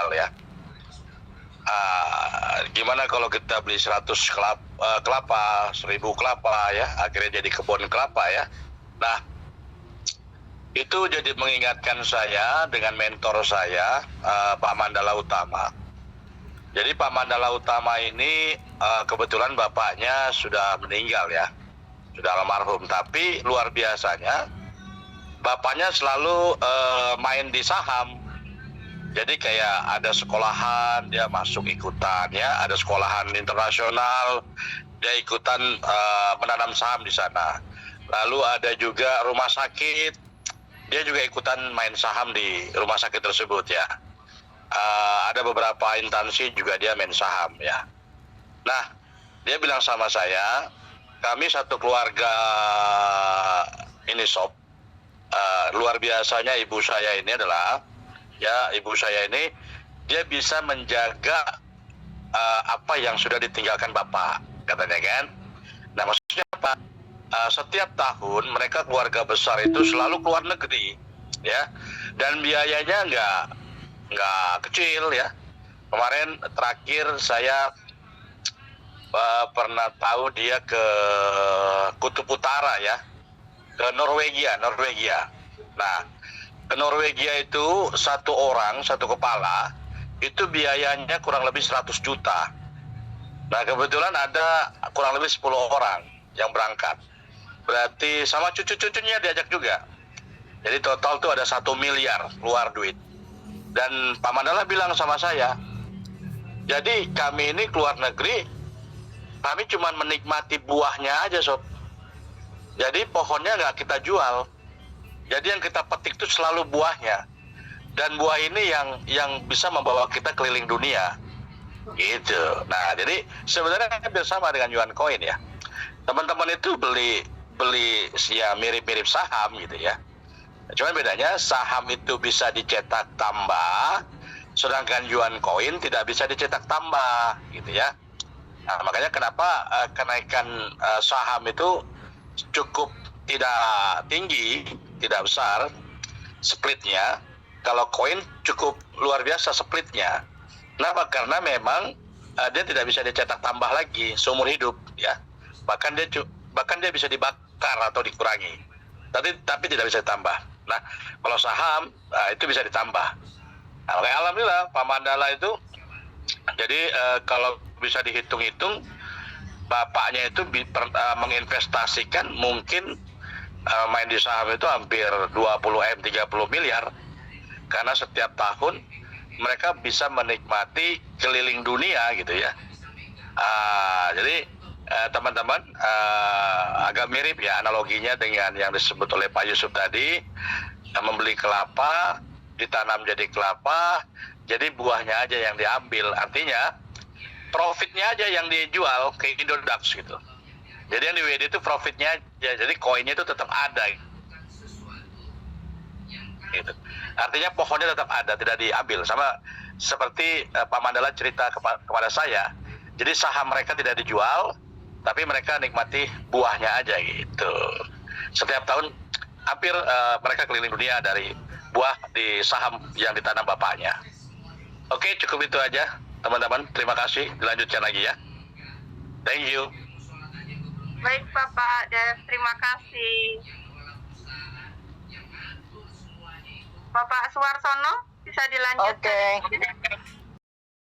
jual ya. Gimana kalau kita beli 100 kelapa, 1000 kelapa ya, akhirnya jadi kebun kelapa ya. Nah, itu jadi mengingatkan saya dengan mentor saya, Pak Mandala Utama. Jadi Pak Mandala Utama ini kebetulan bapaknya sudah meninggal ya, sudah almarhum. Tapi luar biasanya, bapaknya selalu main di saham. Jadi kayak ada sekolahan dia masuk ikutan ya, ada sekolahan internasional dia ikutan menanam saham di sana. Lalu ada juga rumah sakit, dia juga ikutan main saham di rumah sakit tersebut ya. Ada beberapa instansi juga dia main saham ya. Nah, dia bilang sama saya, kami satu keluarga ini sob, luar biasanya ibu saya ini adalah ya, ibu saya ini dia bisa menjaga apa yang sudah ditinggalkan bapak, katanya kan. Nah, maksudnya apa? Setiap tahun mereka keluarga besar itu selalu keluar negeri ya, dan biayanya nggak kecil ya. Kemarin terakhir saya pernah tahu dia ke Kutub Utara ya, ke Norwegia. Nah, ke Norwegia itu satu orang, satu kepala, itu biayanya kurang lebih 100 juta. Nah, kebetulan ada kurang lebih 10 orang yang berangkat. Berarti sama cucu-cucunya diajak juga. Jadi total tuh ada 1 miliar keluar duit. Dan Pak Mandala bilang sama saya, jadi kami ini keluar negeri, kami cuma menikmati buahnya aja sob. Jadi pohonnya nggak kita jual. Jadi yang kita petik itu selalu buahnya, dan buah ini yang bisa membawa kita keliling dunia, gitu. Nah, jadi sebenarnya hampir sama dengan Yuan Coin ya. Teman-teman itu beli ya mirip-mirip saham gitu ya. Cuman bedanya saham itu bisa dicetak tambah, sedangkan Yuan Coin tidak bisa dicetak tambah, gitu ya. Nah, makanya kenapa kenaikan saham itu cukup tidak tinggi, tidak besar splitnya. Kalau koin cukup luar biasa splitnya. Kenapa? Karena memang dia tidak bisa dicetak tambah lagi seumur hidup ya. Bahkan dia bisa dibakar atau dikurangi. Tapi tidak bisa ditambah. Nah, kalau saham itu bisa ditambah. Nah, makanya alhamdulillah Pak Mandala itu jadi kalau bisa dihitung-hitung, bapaknya itu menginvestasikan mungkin main di saham itu hampir 20 30 miliar, karena setiap tahun mereka bisa menikmati keliling dunia gitu ya. Jadi teman-teman, agak mirip ya analoginya dengan yang disebut oleh Pak Yusuf tadi, membeli kelapa, ditanam jadi kelapa, jadi buahnya aja yang diambil, artinya profitnya aja yang dijual ke Indodax gitu. Jadi yang di WD itu profitnya aja, jadi koinnya itu tetap ada gitu. Artinya pohonnya tetap ada, tidak diambil. Sama seperti Pak Mandala cerita kepada saya, jadi saham mereka tidak dijual, tapi mereka nikmati buahnya aja gitu. Setiap tahun hampir mereka keliling dunia dari buah di saham yang ditanam bapaknya. Oke, cukup itu aja teman-teman, terima kasih, dilanjutkan lagi ya. Thank you. Baik Bapak Dev, terima kasih. Bapak Suwarsono, bisa dilanjutkan. Oke.